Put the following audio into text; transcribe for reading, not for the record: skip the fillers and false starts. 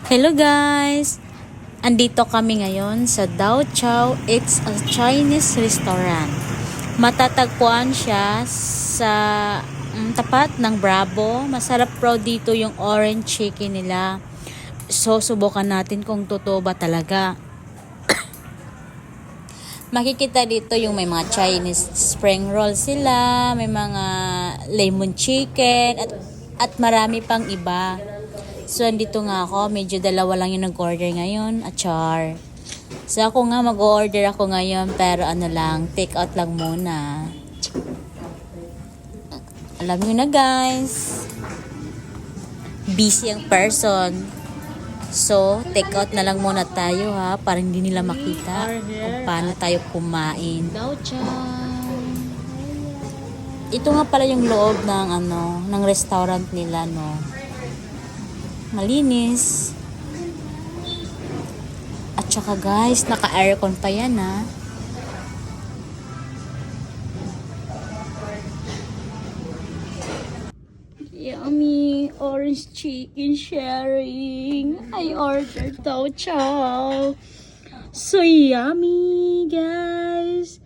Hello guys! Andito kami ngayon sa Dao Chow. It's a Chinese restaurant. Matatagpuan siya sa tapat ng Bravo. Masarap raw dito yung orange chicken nila. So, subukan natin kung totoo ba talaga. Makikita dito yung may mga Chinese spring roll sila, may mga lemon chicken, at marami pang iba. So, andito nga ako. Medyo dalawa lang yung nag-order ngayon. Achar. So, ako nga mag-order ako ngayon. Pero ano lang, take out lang muna. Alam nyo na guys. Busy ang person. So, take out na lang muna tayo ha. Para hindi nila makita kung paano tayo kumain. Ito nga pala yung loob ng restaurant nila, no. Malinis. At saka guys, naka-aircon pa yan ha. Yummy orange chicken sharing. I ordered Dao Chow. So yummy guys.